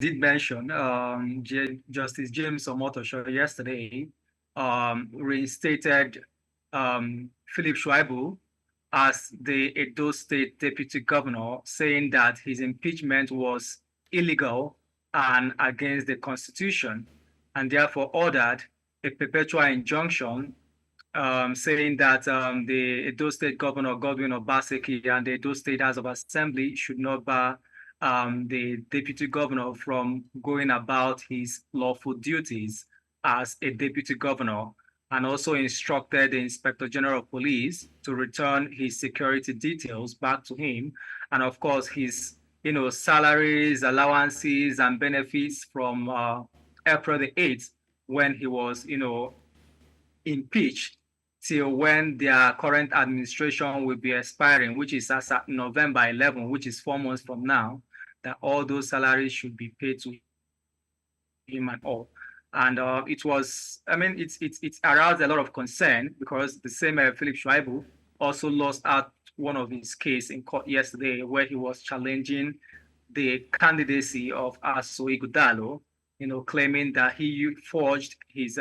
did mention, Justice James Omotosho yesterday reinstated Philip Shaibu as the Edo State Deputy Governor, saying that his impeachment was illegal and against the Constitution, and therefore ordered a perpetual injunction saying that the Edo State Governor Godwin Obaseki and the Edo State House of Assembly should not bar the Deputy Governor from going about his lawful duties as a Deputy Governor, and also instructed the Inspector General of Police to return his security details back to him, and of course his salaries, allowances, and benefits from April the 8th when he was impeached till when their current administration will be expiring, which is as at November 11, which is 4 months from now, that all those salaries should be paid to him and all. And it was, I mean, it's aroused a lot of concern because the same Philip Schreiber also lost out one of his case in court yesterday where he was challenging the candidacy of Aso Igudalo, claiming that he forged his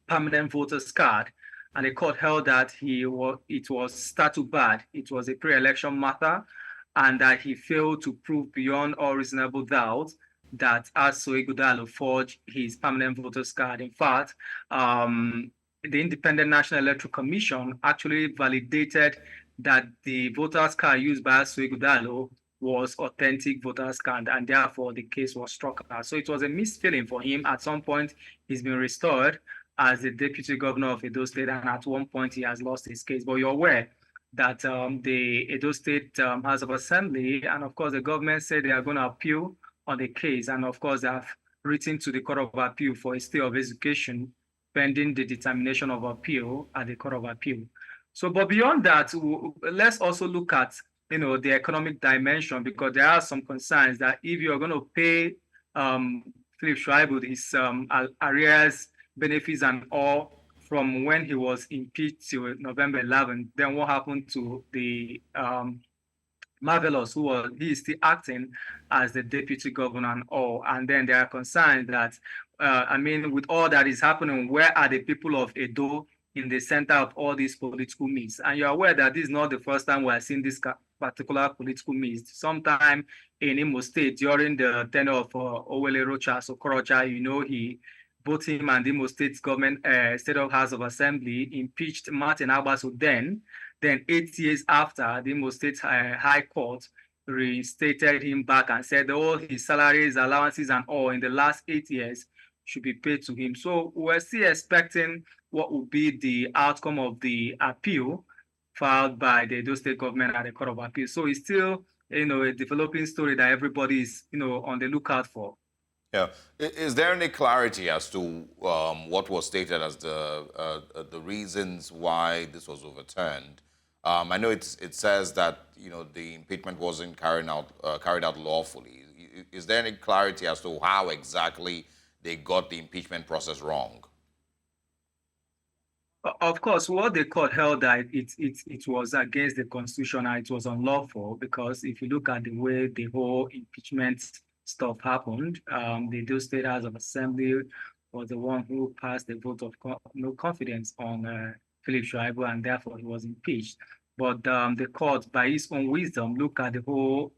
permanent voters card, and the court held that it was statute bad. It was a pre-election matter, and that he failed to prove beyond all reasonable doubt that Aso Igudalo forged his permanent voters card. In fact, the Independent National Electoral Commission actually validated that the voters card used by Aso Igudalo was authentic voters card, and therefore the case was struck out. So it was a mixed feeling for him. At some point, he's been restored as the deputy governor of Edo State, and at one point he has lost his case. But you're aware that the Edo State House of Assembly, and of course the government said they are going to appeal on the case, and of course they have written to the Court of Appeal for a stay of execution pending the determination of appeal at the Court of Appeal. So, but beyond that, let's also look at the economic dimension, because there are some concerns that if you're going to pay Philip Schreiber his arrears, benefits, and all from when he was impeached till November 11th, then what happened to the Marvelous, he is still acting as the deputy governor and all? And then there are concerns that, with all that is happening, where are the people of Edo in the center of all these political meets? And you're aware that this is not the first time we're seeing this particular political meets. Sometime in Imo State during the tenure of Owele Rocha Sokorocha, both him and the Imo State government, State of House of Assembly, impeached Martin Abaso then. Then 8 years after, the Imo State High Court reinstated him back and said all his salaries, allowances, and all in the last 8 years should be paid to him. So we're still expecting what will be the outcome of the appeal filed by the Edo State government at the Court of Appeal. So it's still, a developing story that everybody is, on the lookout for. Yeah. Is there any clarity as to what was stated as the reasons why this was overturned? I know it says that the impeachment wasn't carried out lawfully. Is there any clarity as to how exactly they got the impeachment process wrong? Of course, what the court held that it was against the Constitution and it was unlawful, because if you look at the way the whole impeachment stuff happened, the Edo State House of Assembly was the one who passed the vote of no confidence on Philip Shaibu, and therefore he was impeached. But the court, by its own wisdom, looked at the whole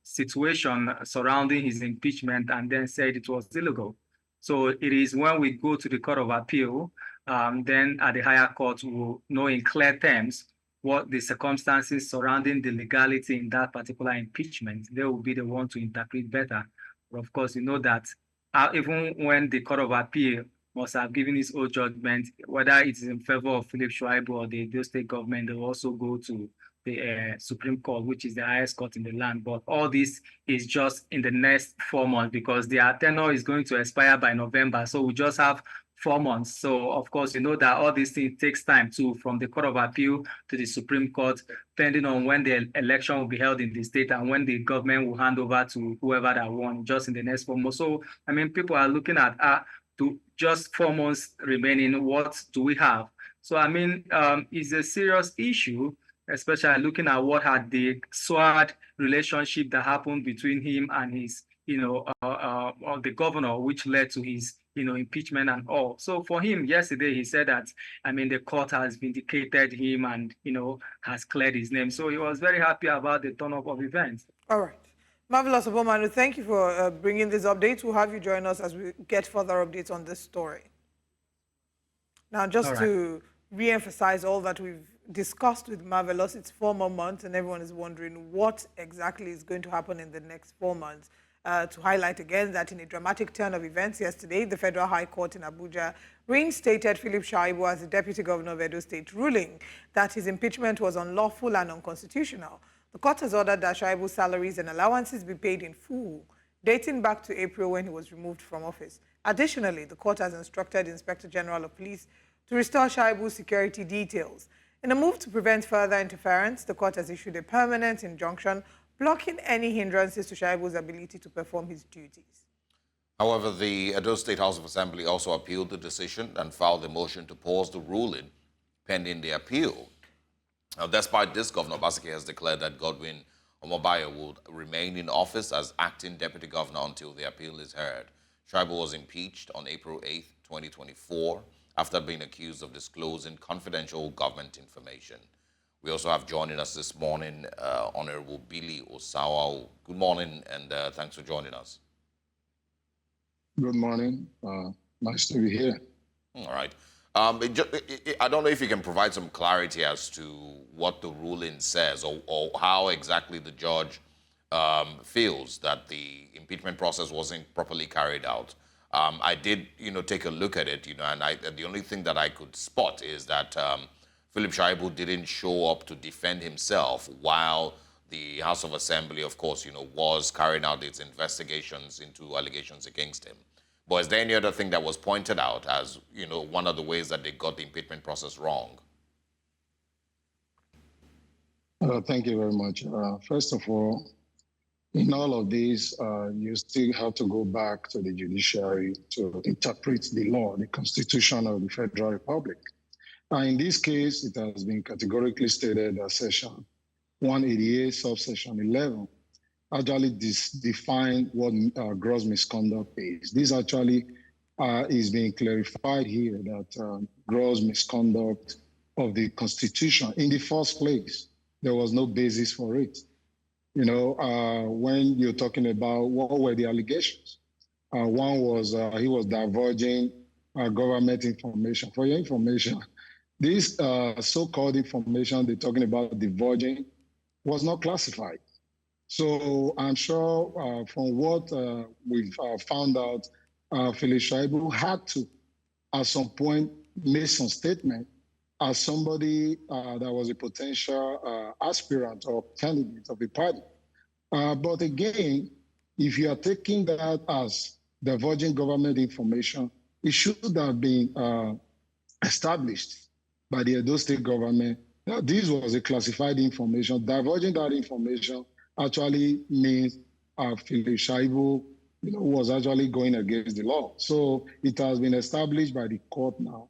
situation surrounding his impeachment and then said it was illegal. So it is when we go to the Court of Appeal, then at the higher court, we will know in clear terms what the circumstances surrounding the legality in that particular impeachment. They will be the one to interpret better. But of course, you know that even when the Court of Appeal must have given its own judgment, whether it is in favor of Philip Schreiber or the Edo State government, they will also go to the Supreme Court, which is the highest court in the land. But all this is just in the next 4 months, because their tenure is going to expire by November. So we just have 4 months. So of course, you know that all these things takes time too, from the Court of Appeal to the Supreme Court, depending on when the election will be held in the state and when the government will hand over to whoever that won just in the next 4 months. So, people are looking at to just 4 months remaining. What do we have? So, it's a serious issue, especially looking at what had the soured relationship that happened between him and his of the governor, which led to his, impeachment and all. So for him yesterday, he said that, the court has vindicated him and, has cleared his name. So he was very happy about the turn up of events. All right. Marvelous, Obomanu. Thank you for bringing this update. We'll have you join us as we get further updates on this story. Now, just to re-emphasize all that we've discussed with Marvelous, it's 4 more months, and everyone is wondering what exactly is going to happen in the next 4 months. To highlight again that in a dramatic turn of events yesterday, the Federal High Court in Abuja reinstated Philip Shaibu as the Deputy Governor of Edo State, ruling that his impeachment was unlawful and unconstitutional. The court has ordered that Shaibu's salaries and allowances be paid in full, dating back to April when he was removed from office. Additionally, the court has instructed the Inspector General of Police to restore Shaibu's security details. In a move to prevent further interference, the court has issued a permanent injunction blocking any hindrances to Shaibu's ability to perform his duties. However, the Edo State House of Assembly also appealed the decision and filed a motion to pause the ruling pending the appeal. Now, despite this, Governor Obaseki has declared that Godwin Omobayo will remain in office as acting deputy governor until the appeal is heard. Shaibu was impeached on April 8, 2024, after being accused of disclosing confidential government information. We also have joining us this morning Honorable Billy Osawa. Good morning, and thanks for joining us. Good morning. Nice to be here. All right. I don't know if you can provide some clarity as to what the ruling says or how exactly the judge feels that the impeachment process wasn't properly carried out. I did, take a look at it, and the only thing that I could spot is that Philip Shaibu didn't show up to defend himself while the House of Assembly, of course, was carrying out its investigations into allegations against him. But is there any other thing that was pointed out as, one of the ways that they got the impeachment process wrong? Thank you very much. First of all, in all of this, you still have to go back to the judiciary to interpret the law, the Constitution of the Federal Republic. In this case, it has been categorically stated that Section 188, subsection 11, actually define what gross misconduct is. This actually is being clarified here that gross misconduct of the Constitution, in the first place, there was no basis for it. When you're talking about what were the allegations, one was he was divulging government information. For your information, this so-called information they're talking about divulging was not classified. So I'm sure from what we've found out, Philip Shaibu had to, at some point, make some statement as somebody that was a potential aspirant or candidate of the party. But again, if you are taking that as divulging government information, it should have been established by the Edo State government that this was a classified information. Divulging that information actually means Philip Shaibu was actually going against the law. So it has been established by the court now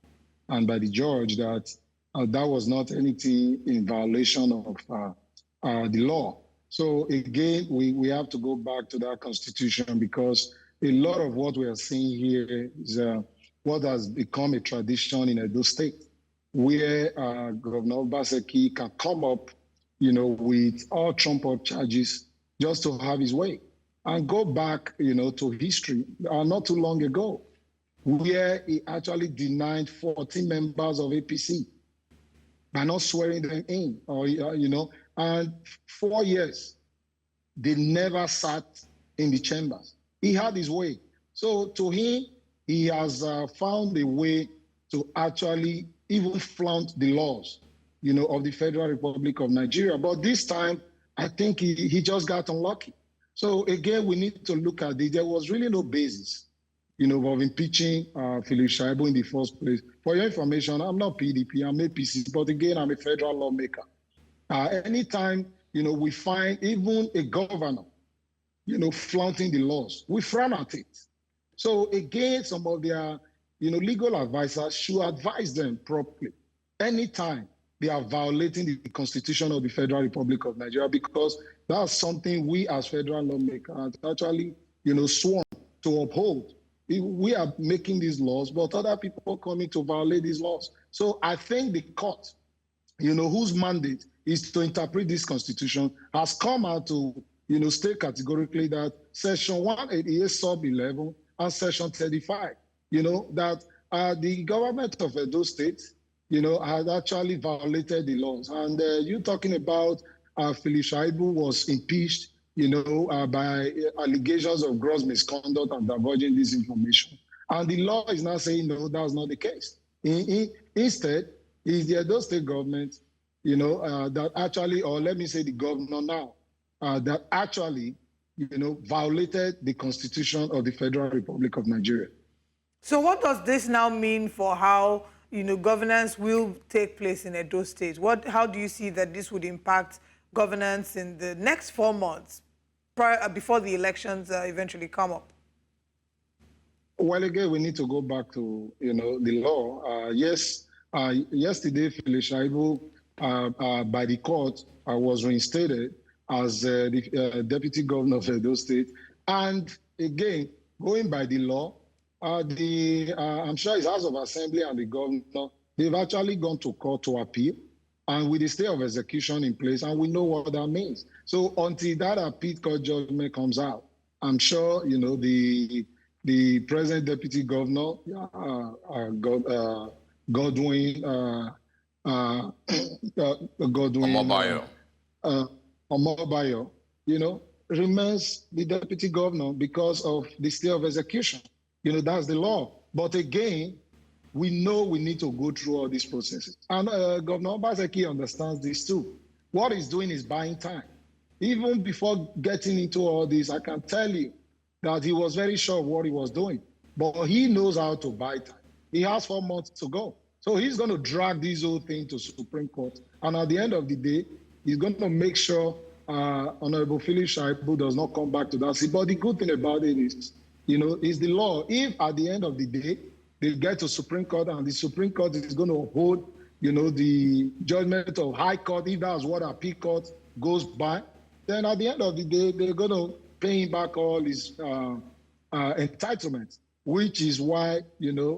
and by the judge that that was not anything in violation of the law. So again, we have to go back to that Constitution because a lot of what we are seeing here is what has become a tradition in Edo State, where Governor Obaseki can come up, with all trump-up charges just to have his way. And go back, to history, not too long ago, where he actually denied 40 members of APC by not swearing them in, and 4 years, they never sat in the chambers. He had his way. So to him, he has found a way to actually even flaunt the laws, of the Federal Republic of Nigeria. But this time, I think he just got unlucky. So again, we need to look at it. There was really no basis, of impeaching Philip Shaibu in the first place. For your information, I'm not PDP, I'm APC, but again, I'm a federal lawmaker. Anytime, we find even a governor, flaunting the laws, we frown at it. So again, some of their, legal advisors should advise them properly anytime they are violating the Constitution of the Federal Republic of Nigeria, because that's something we as federal lawmakers actually sworn to uphold. We are making these laws, but other people are coming to violate these laws. So I think the court, whose mandate is to interpret this constitution, has come out to, state categorically that Section 188 sub 11 and Section 35, that the government of Edo State, has actually violated the laws. And you talking about Shaibu was impeached, by allegations of gross misconduct and divulging this information. And the law is now saying, no, that's not the case. Instead, it's the Edo State government, that actually, or let me say the governor now, that actually, violated the Constitution of the Federal Republic of Nigeria. So what does this now mean for how, governance will take place in Edo State? How do you see that this would impact governance in the next 4 months before the elections eventually come up? Well, again, we need to go back to, the law. Yes, yesterday, Shaibu, by the court, was reinstated as the deputy governor of Edo State. And again, going by the law, I'm sure his House of Assembly and the governor, they've actually gone to court to appeal, and with the stay of execution in place, and we know what that means. So until that appeal court judgment comes out, I'm sure, the present deputy governor, Godwin Omobayo, remains the deputy governor because of the stay of execution. That's the law. But again, we know we need to go through all these processes. And Governor Obaseki understands this too. What he's doing is buying time. Even before getting into all this, I can tell you that he was very sure of what he was doing. But he knows how to buy time. He has 4 months to go. So he's going to drag this whole thing to Supreme Court. And at the end of the day, he's going to make sure Honorable Philip Shaibu does not come back to that seat. But the good thing about it is, is the law. If at the end of the day, they get to Supreme Court and the Supreme Court is going to uphold, the judgment of High Court, if that's what appeal court goes by, then at the end of the day, they're going to pay him back all his entitlements, which is why,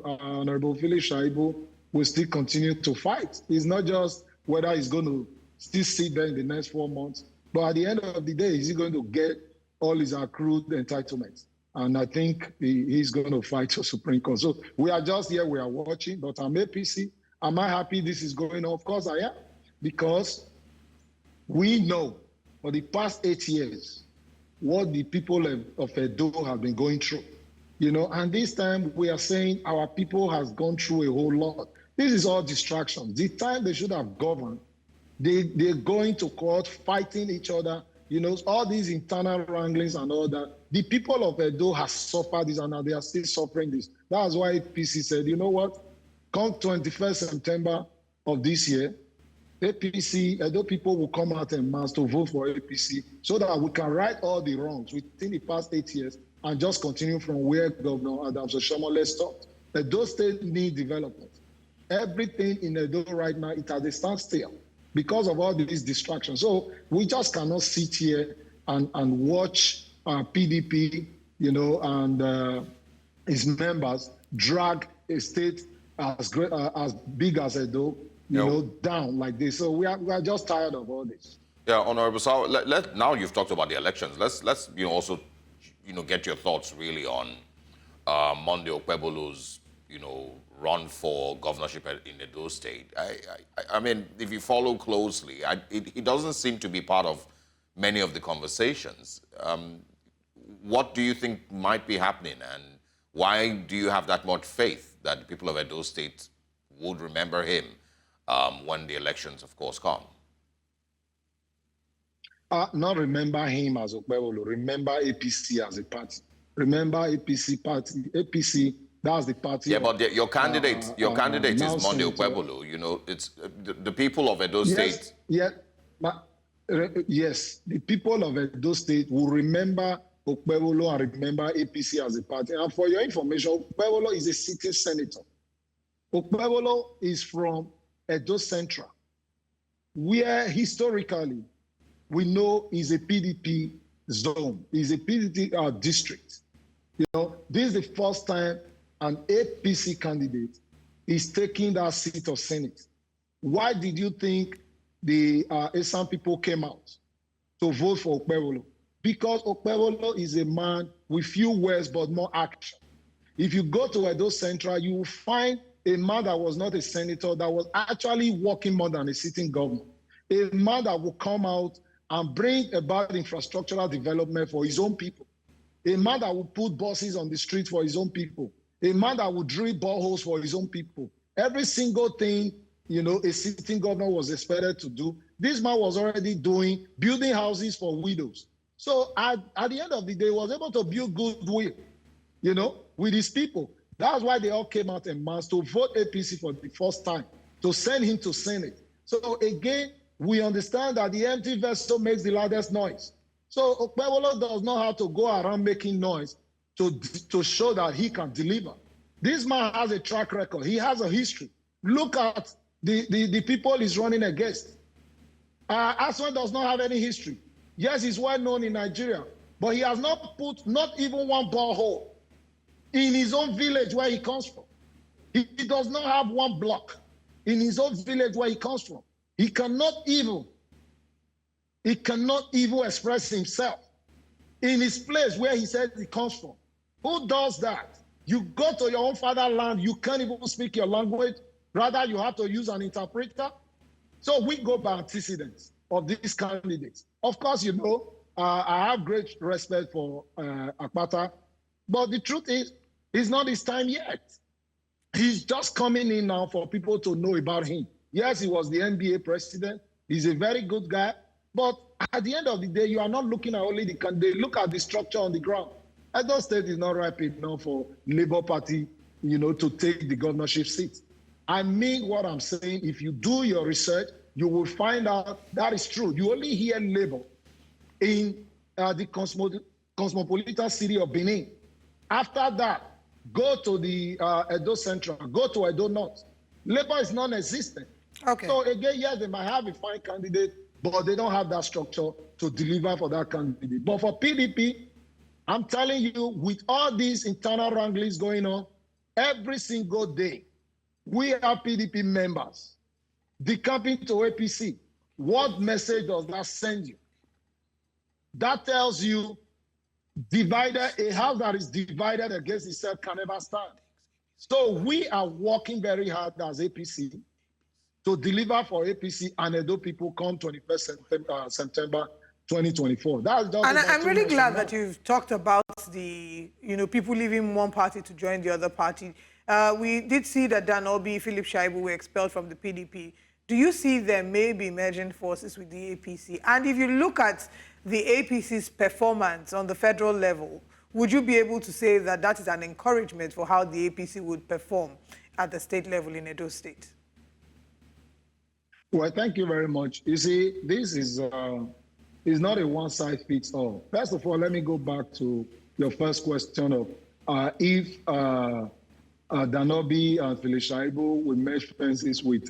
Honorable Philip Shaibu will still continue to fight. It's not just whether he's going to still sit there in the next 4 months, but at the end of the day, is he going to get all his accrued entitlements? And I think he's going to fight to Supreme Court. So we are just here, we are watching, but I'm APC. Am I happy this is going on? Of course I am, because we know for the past 8 years what the people of Edo have been going through. And this time we are saying our people has gone through a whole lot. This is all distractions. The time they should have governed, they're going to court, fighting each other, all these internal wranglings and all that. The people of Edo have suffered this, and now they are still suffering this. That's why APC said, you know what? Come 21st September of this year, APC, Edo people will come out en masse to vote for APC so that we can right all the wrongs within the past 8 years and just continue from where Governor Adams Oshiomhole stopped. Edo State needs development. Everything in Edo right now, it has a standstill because of all these distractions. So we just cannot sit here and watch PDP, and his members drag a state as big as Edo, down like this. So we are just tired of all this. Yeah, Honorable Sao, now you've talked about the elections. Let's also get your thoughts really on Monday Okpebholo's run for governorship in Edo State. I mean, if you follow closely, it doesn't seem to be part of many of the conversations. What do you think might be happening, and why do you have that much faith that the people of Edo State would remember him when the elections, of course, come? Not remember him as Okpebholo, remember APC as a party. Remember APC party, APC, that's the party. Yeah, but your candidate is Monday Okpebholo. It's the people of Edo State. Yes, the people of Edo State will remember Okpebholo and remember APC as a party. And for your information, Okpebholo is a sitting senator. Okpebholo is from Edo Central, where historically we know is a PDP zone. It's a PDP district. You know, this is the first time an APC candidate is taking that seat of Senate. Why did you think the Esan people came out to vote for Okpebholo? Because Okpebholo is a man with few words but more action. If you go to Edo Central, you will find a man that was not a senator, that was actually working more than a sitting governor. A man that will come out and bring about infrastructural development for his own people. A man that will put buses on the street for his own people. A man that will drill boreholes for his own people. Every single thing, you know, a sitting governor was expected to do, this man was already doing, building houses for widows. So at the end of the day, he was able to build goodwill, you know, with his people. That's why they all came out en masse to vote APC for the first time, to send him to Senate. So again, we understand that the empty vessel makes the loudest noise. So Okpebholo does not have to go around making noise to show that he can deliver. This man has a track record. He has a history. Look at the people he's running against. Aswan does not have any history. Yes, he's well known in Nigeria, but he has not put not even one borehole in his own village where he comes from. He does not have one block in his own village where he comes from. He cannot even express himself in his place where he says he comes from. Who does that? You go to your own fatherland, you can't even speak your language. Rather, you have to use an interpreter. So we go by antecedents of these candidates. Of course, you know, I have great respect for Akpata, but the truth is, it's not his time yet. He's just coming in now for people to know about him. Yes, he was the NBA president. He's a very good guy. But at the end of the day, you are not looking at only the candidate. Look at the structure on the ground. Edo State is not ripe enough for Labour Party, you know, to take the governorship seat. I mean what I'm saying. If you do your research, you will find out that is true. You only hear Labour in the cosmopolitan city of Benin. After that, go to the Edo Central, go to Edo North. Labour is non-existent. Okay. So again, yes, they might have a fine candidate, but they don't have that structure to deliver for that candidate. But for PDP, I'm telling you, with all these internal wranglings going on, every single day, we are PDP members decamping to APC. What message does that send you? That tells you a house that is divided against itself can never stand. So we are working very hard as APC to deliver for APC and Edo people come 21st September 2024. That's just and I'm really glad that you've talked about the, you know, people leaving one party to join the other party. We did see that Dan Obi, Philip Shaibu were expelled from the PDP. Do you see them maybe merging forces with the APC? And if you look at the APC's performance on the federal level, would you be able to say that that is an encouragement for how the APC would perform at the state level in Edo State? Well, thank you very much. You see, this is not a one-size-fits-all. First of all, let me go back to your first question of if Danobi and Philip Shaibu will merge fences with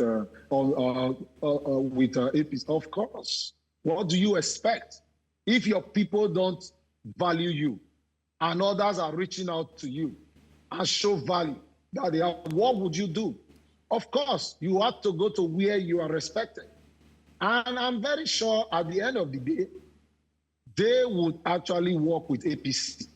APC. Of course. What do you expect? If your people don't value you and others are reaching out to you and show value that they have, what would you do? Of course, you have to go to where you are respected. And I'm very sure at the end of the day, they would actually work with APC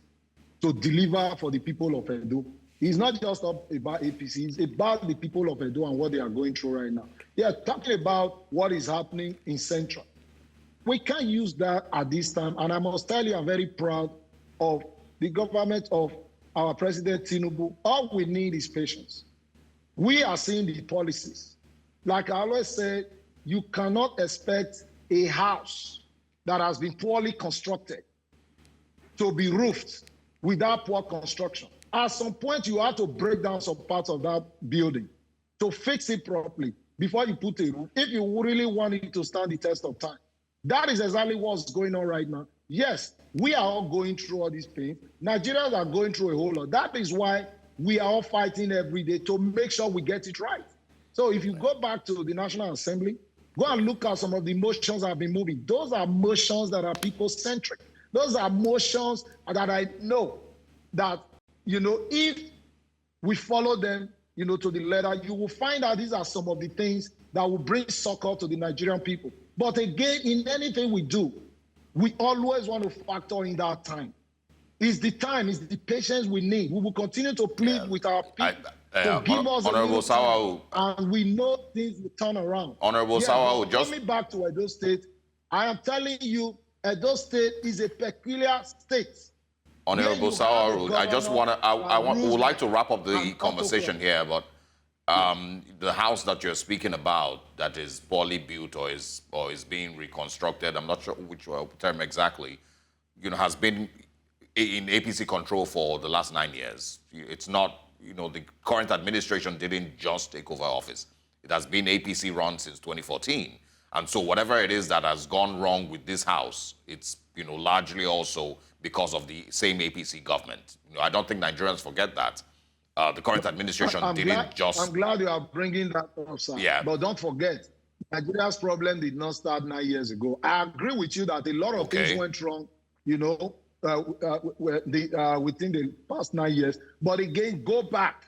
to deliver for the people of Edo. It's not just about APC, it's about the people of Edo and what they are going through right now. They are talking about what is happening in Central. We can't use that at this time. And I must tell you, I'm very proud of the government of our President Tinubu. All we need is patience. We are seeing the policies. Like I always say, you cannot expect a house that has been poorly constructed to be roofed without poor construction. At some point, you have to break down some parts of that building to fix it properly before you put a roof, if you really want it to stand the test of time. That is exactly what's going on right now. Yes, we are all going through all these pains. Nigerians are going through a whole lot. That is why we are all fighting every day to make sure we get it right. So if you go back to the National Assembly, go and look at some of the motions that have been moving. Those are motions that are people-centric. Those are motions that I know that, if we follow them, to the letter, you will find out these are some of the things that will bring succor to the Nigerian people. But again, in anything we do, we always want to factor in that time. It's the time, it's the patience we need. We will continue to plead with our people to give us Honorable Sawa, and we know things will turn around. Honorable Sawa, just coming back to Edo State, I am telling you, Edo State is a peculiar state. Honorable Sawa, I just want to, would like to wrap up the conversation here, but the house that you're speaking about that is poorly built or is being reconstructed, I'm not sure which term exactly, has been in APC control for the last 9 years. It's not, the current administration didn't just take over office. It has been APC run since 2014. And so whatever it is that has gone wrong with this house, it's, largely also because of the same APC government. I don't think Nigerians forget that. The current administration I'm glad you are bringing that up, sir. Yeah. But don't forget, Nigeria's problem did not start 9 years ago. I agree with you that a lot of things went wrong, within the past 9 years. But again, go back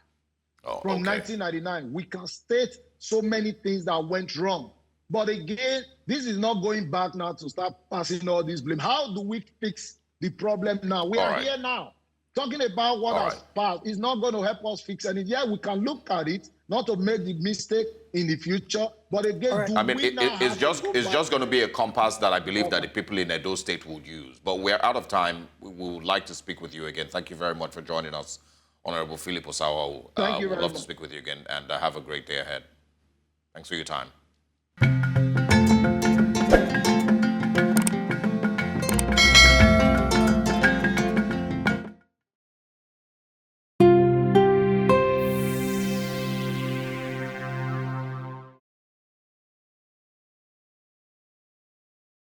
from 1999. We can state so many things that went wrong. But again, this is not going back now to start passing all this blame. How do we fix the problem now? We are here now. Talking about what has passed is not going to help us fix anything. Yeah, we can look at it, not to make the mistake in the future. But again, it's just going to be a compass that I believe that the people in Edo State would use. But we're out of time. We would like to speak with you again. Thank you very much for joining us, Honorable Philip Osawa. Thank you very much. We'd love to speak with you again, and have a great day ahead. Thanks for your time.